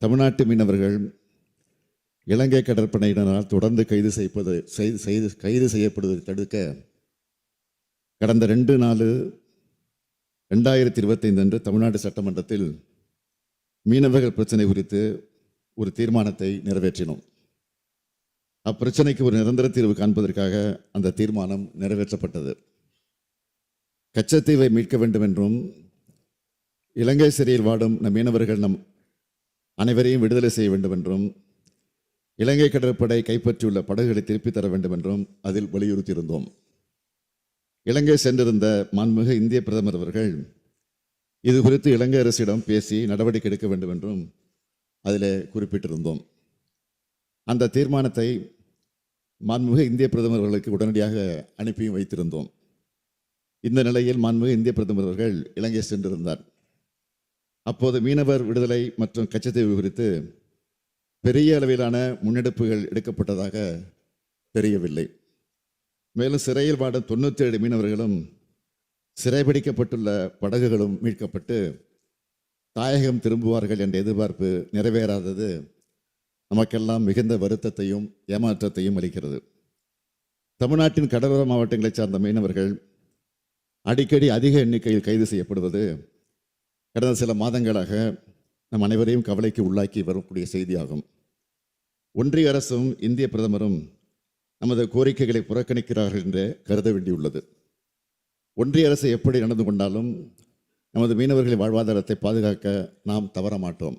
தமிழ்நாட்டு மீனவர்கள் இலங்கை கடற்படையினரால் தொடர்ந்து கைது செய்யப்படுவதை தடுக்க கடந்த 2/4/2025 அன்று தமிழ்நாடு சட்டமன்றத்தில் மீனவர்கள் பிரச்சனை குறித்து ஒரு தீர்மானத்தை நிறைவேற்றினோம். அப்பிரச்சனைக்கு ஒரு நிரந்தர தீர்வு காண்பதற்காக அந்த தீர்மானம் நிறைவேற்றப்பட்டது. கச்சத்தீவை மீட்க வேண்டும் என்றும் இலங்கை சிறையில் வாடும் நம் மீனவர்கள் நம் அனைவரையும் விடுதலை செய்ய வேண்டும் என்றும் இலங்கை கடற்படை கைப்பற்றியுள்ள படகுகளை திருப்பித் தர வேண்டும் என்றும் அதில் வலியுறுத்தியிருந்தோம். இலங்கை சென்றிருந்த மாண்புமிகு இந்திய பிரதமர் அவர்கள் இது குறித்து இலங்கை அரசிடம் பேசி நடவடிக்கை எடுக்க வேண்டும் என்றும் அதில் குறிப்பிட்டிருந்தோம். அந்த தீர்மானத்தை மாண்புமிகு இந்திய பிரதமர் அவர்களுக்கு உடனடியாக அனுப்பியும் வைத்திருந்தோம். இந்த நிலையில் மாண்புமிகு இந்திய பிரதமர் அவர்கள் இலங்கை சென்றிருந்தார். அப்போது மீனவர் விடுதலை மற்றும் கச்சத்தீவு குறித்து பெரிய அளவிலான முன்னெடுப்புகள் எடுக்கப்பட்டதாக தெரியவில்லை. மேலும் சிறையில் வாடும் 97 மீனவர்களும் சிறைபிடிக்கப்பட்டுள்ள படகுகளும் மீட்கப்பட்டு தாயகம் திரும்புவார்கள் என்ற எதிர்பார்ப்பு நிறைவேறாதது நமக்கெல்லாம் மிகுந்த வருத்தத்தையும் ஏமாற்றத்தையும் அளிக்கிறது. தமிழ்நாட்டின் கடலோர மாவட்டங்களைச் சார்ந்த மீனவர்கள் அடிக்கடி அதிக எண்ணிக்கையில் கைது செய்யப்படுவது கடந்த சில மாதங்களாக நம் அனைவரையும் கவலைக்கு உள்ளாக்கி வரக்கூடிய செய்தியாகும். ஒன்றிய அரசும் இந்திய பிரதமரும் நமது கோரிக்கைகளை புறக்கணிக்கிறார்கள் என்று கருத வேண்டியுள்ளது. ஒன்றிய அரசு எப்படி நடந்து கொண்டாலும் நமது மீனவர்களின் வாழ்வாதாரத்தை பாதுகாக்க நாம் தவற மாட்டோம்.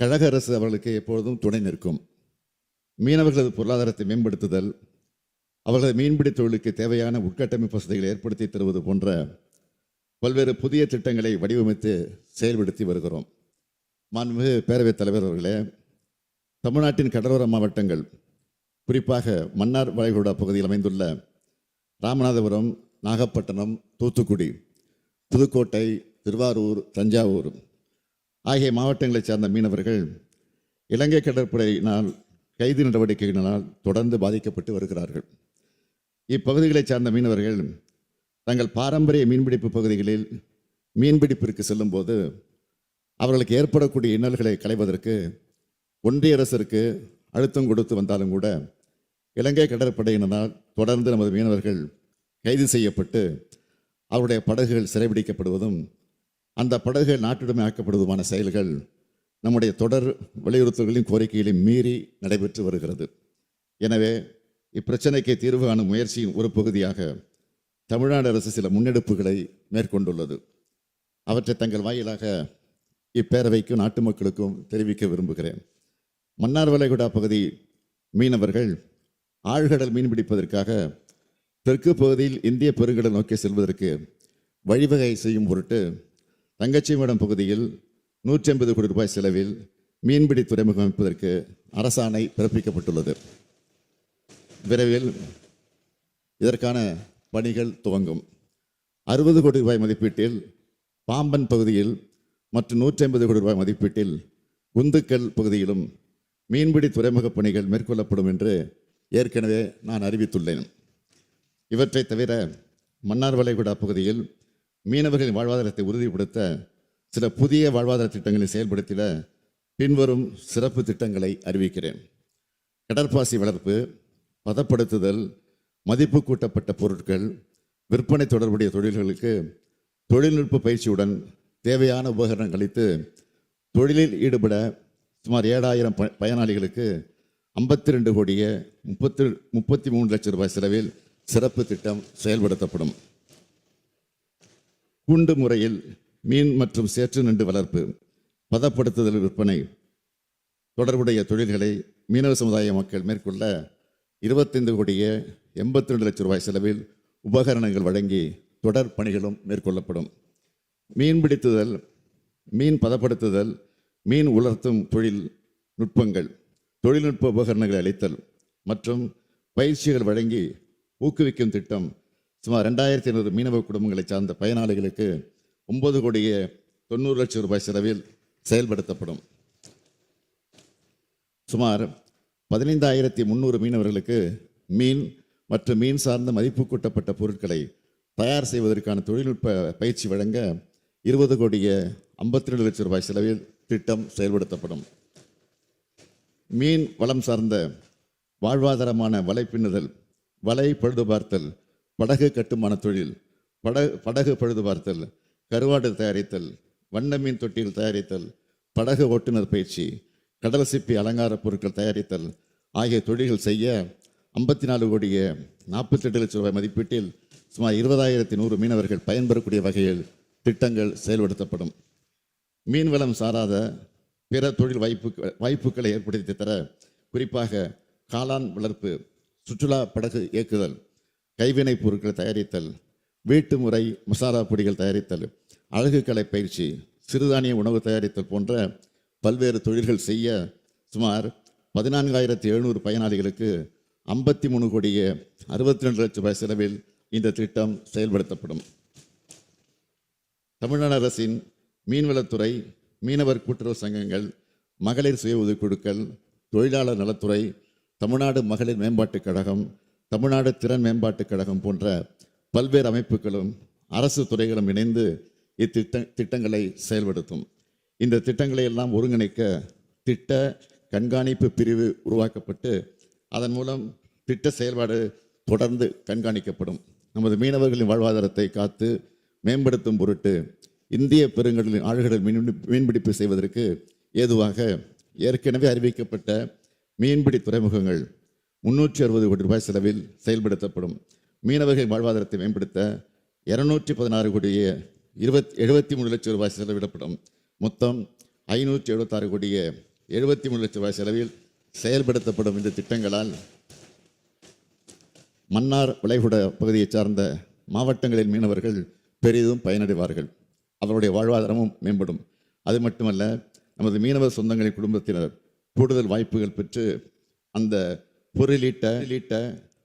கழக அரசு அவர்களுக்கு எப்பொழுதும் துணை நிற்கும். மீனவர்களது பொருளாதாரத்தை மேம்படுத்துதல், அவர்களது மீன்பிடி தொழிலுக்கு தேவையான உட்கட்டமைப்பு வசதிகளை ஏற்படுத்தி தருவது போன்ற பல்வேறு புதிய திட்டங்களை வடிவமைத்து செயல்படுத்தி வருகிறோம். மாண்புமிகு பேரவைத் தலைவர் அவர்களே, தமிழ்நாட்டின் கடலோர மாவட்டங்கள், குறிப்பாக மன்னார் வளைகுடா பகுதியில் அமைந்துள்ள ராமநாதபுரம், நாகப்பட்டினம், தூத்துக்குடி, புதுக்கோட்டை, திருவாரூர், தஞ்சாவூர் ஆகிய மாவட்டங்களைச் சார்ந்த மீனவர்கள் இலங்கை கடற்படையினால் கைது நடவடிக்கைகளினால் தொடர்ந்து பாதிக்கப்பட்டு வருகிறார்கள். இப்பகுதிகளைச் சார்ந்த மீனவர்கள் தங்கள் பாரம்பரிய மீன்பிடிப்பு பகுதிகளில் மீன்பிடிப்பிற்கு செல்லும்போது அவர்களுக்கு ஏற்படக்கூடிய இன்னல்களை களைவதற்கு ஒன்றிய அரசிற்கு அழுத்தம் கொடுத்து வந்தாலும் கூட இலங்கை கடற்படையினரால் தொடர்ந்து நமது மீனவர்கள் கைது செய்யப்பட்டு அவருடைய படகுகள் சிறைபிடிக்கப்படுவதும் அந்த படகுகள் நாட்டுடைமை ஆக்கப்படுவதுமான செயல்கள் நம்முடைய தொடர் வலியுறுத்தல்களின் கோரிக்கைகளையும் மீறி நடைபெற்று வருகிறது. எனவே இப்பிரச்சனைக்கு தீர்வு காணும் முயற்சியின் ஒரு பகுதியாக தமிழ்நாடு அரசு சில முன்னெடுப்புகளை மேற்கொண்டுள்ளது. அவற்றை தங்கள் வாயிலாக இப்பேரவைக்கும் நாட்டு மக்களுக்கும் தெரிவிக்க விரும்புகிறேன். மன்னார் வளைகுடா பகுதி மீனவர்கள் ஆழ்கடல் மீன்பிடிப்பதற்காக தெற்கு பகுதியில் இந்திய பெருங்கடல் நோக்கி செல்வதற்கு வழிவகை செய்யும் பொருட்டு தங்கச்சிமடம் பகுதியில் 150 கோடி ரூபாய் செலவில் மீன்பிடி துறைமுகம் அமைப்பதற்கு அரசாணை பிறப்பிக்கப்பட்டுள்ளது. விரைவில் இதற்கான பணிகள் துவங்கும். 60 கோடி ரூபாய் மதிப்பீட்டில் பாம்பன் பகுதியில் மற்றும் 150 கோடி ரூபாய் மதிப்பீட்டில் குந்துக்கல் பகுதியிலும் மீன்பிடி துறைமுக பணிகள் மேற்கொள்ளப்படும் என்று ஏற்கனவே நான் அறிவித்துள்ளேன். இவற்றை தவிர மன்னார் வளைகுடா பகுதியில் மீனவர்களின் வாழ்வாதாரத்தை உறுதிப்படுத்த சில புதிய வாழ்வாதார திட்டங்களை செயல்படுத்திட பின்வரும் சிறப்பு திட்டங்களை அறிவிக்கிறேன். கடற்பாசி வளர்ப்பு, பதப்படுத்துதல், மதிப்பு கூட்டப்பட்ட பொருட்கள் விற்பனை தொடர்புடைய தொழில்களுக்கு தொழில்நுட்ப பயிற்சியுடன் தேவையான உபகரணங்கள் அளித்து தொழிலில் ஈடுபட சுமார் 7000 பயனாளிகளுக்கு 52 கோடியே 33 லட்சம் ரூபாய் செலவில் சிறப்பு திட்டம் செயல்படுத்தப்படும். கூண்டு முறையில் மீன் மற்றும் சேற்று நண்டு வளர்ப்பு, பதப்படுத்துதல், விற்பனை தொடர்புடைய தொழில்களை மீனவ சமுதாய மக்கள் மேற்கொள்ள 25 கோடியே 82 லட்சம் ரூபாய் செலவில் உபகரணங்கள் வழங்கி தொடர் பணிகளும் மேற்கொள்ளப்படும். மீன்பிடித்துதல், மீன் பதப்படுத்துதல், மீன் உலர்த்தும் தொழில் நுட்பங்கள், தொழில்நுட்ப உபகரணங்களை அளித்தல் மற்றும் பயிற்சிகள் வழங்கி ஊக்குவிக்கும் திட்டம் சுமார் 2500 மீனவ குடும்பங்களை சார்ந்த பயனாளிகளுக்கு 9 கோடியே 90 லட்சம் ரூபாய் செலவில் செயல்படுத்தப்படும். சுமார் 15,300 மீனவர்களுக்கு மீன் மற்றும் மீன் சார்ந்த மதிப்பு கூட்டப்பட்ட பொருட்களை தயார் செய்வதற்கான தொழில்நுட்ப பயிற்சி வழங்க 20 கோடியே 52 லட்சம் ரூபாய் செலவில் திட்டம் செயல்படுத்தப்படும். மீன் வளம் சார்ந்த வாழ்வாதாரமான வலை பின்னுதல், வலை பழுது பார்த்தல், படகு கட்டுமான தொழில், படகு பழுது பார்த்தல், கருவாடு தயாரித்தல், வண்ண மீன் தொட்டிகள் தயாரித்தல், படகு ஓட்டுநர் பயிற்சி, கடல் சிப்பி அலங்கார பொருட்கள் தயாரித்தல் ஆகிய தொழில்கள் செய்ய 54 கோடியே 48 லட்சம் ரூபாய் மதிப்பீட்டில் சுமார் 20,100 மீனவர்கள் பயன்பெறக்கூடிய வகையில் திட்டங்கள் செயல்படுத்தப்படும். மீன்வளம் சாராத பிற தொழில் வாய்ப்புகளை ஏற்படுத்தி தர குறிப்பாக காளான் வளர்ப்பு, சுற்றுலா படகு இயக்குதல், கைவினைப் பொருட்கள் தயாரித்தல், வீட்டு முறை மசாலா பொடிகள் தயாரித்தல், அழகுக்கலை பயிற்சி, சிறுதானிய உணவு தயாரித்தல் போன்ற பல்வேறு தொழில்கள் செய்ய சுமார் 14,700 பயனாளிகளுக்கு 53 கோடியே 62 லட்சம் ரூபாய் செலவில் இந்த திட்டம் செயல்படுத்தப்படும். தமிழ்நாடு அரசின் மீன்வளத்துறை, மீனவர் கூட்டுறவு சங்கங்கள், மகளிர் சுய உதவிக்குழுக்கள், தொழிலாளர் நலத்துறை, தமிழ்நாடு மகளிர் மேம்பாட்டுக் கழகம், தமிழ்நாடு திறன் மேம்பாட்டுக் கழகம் போன்ற பல்வேறு அமைப்புகளும் அரசு துறைகளும் இணைந்து திட்டங்களை செயல்படுத்தும். இந்த திட்டங்களை எல்லாம் ஒருங்கிணைக்க திட்ட கண்காணிப்பு பிரிவு உருவாக்கப்பட்டு அதன் மூலம் திட்ட செயல்பாடு தொடர்ந்து கண்காணிக்கப்படும். நமது மீனவர்களின் வாழ்வாதாரத்தை காத்து மேம்படுத்தும் பொருட்டு இந்திய பெருங்கடலின் ஆழ்கடல் மீன்பிடிப்பு செய்வதற்கு ஏதுவாக ஏற்கனவே அறிவிக்கப்பட்ட மீன்பிடி துறைமுகங்கள் 360 கோடி ரூபாய் செலவில் செயல்படுத்தப்படும். மீனவர்களின் வாழ்வாதாரத்தை மேம்படுத்த 216 கோடியே 73 லட்சம் ரூபாய் செலவிடப்படும். மொத்தம் 576 கோடியே 73 லட்சம் ரூபாய் செலவில் செயல்படுத்தப்படும். இந்த திட்டங்களால் மன்னார் வளைகுடா பகுதியை சார்ந்த மாவட்டங்களின் மீனவர்கள் பெரிதும் பயனடைவார்கள். அவருடைய வாழ்வாதாரமும் மேம்படும். அது மட்டுமல்ல, நமது மீனவர் சொந்தங்களின் குடும்பத்தினர் கூடுதல் வாய்ப்புகள் பெற்று அந்த பொருளீட்ட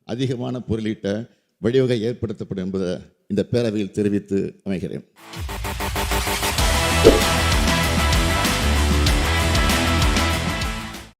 அதிகமான பொருளீட்ட வழிவகை ஏற்படுத்தப்படும் என்பதை இந்த பேரவையில் தெரிவித்து அமைகிறேன்.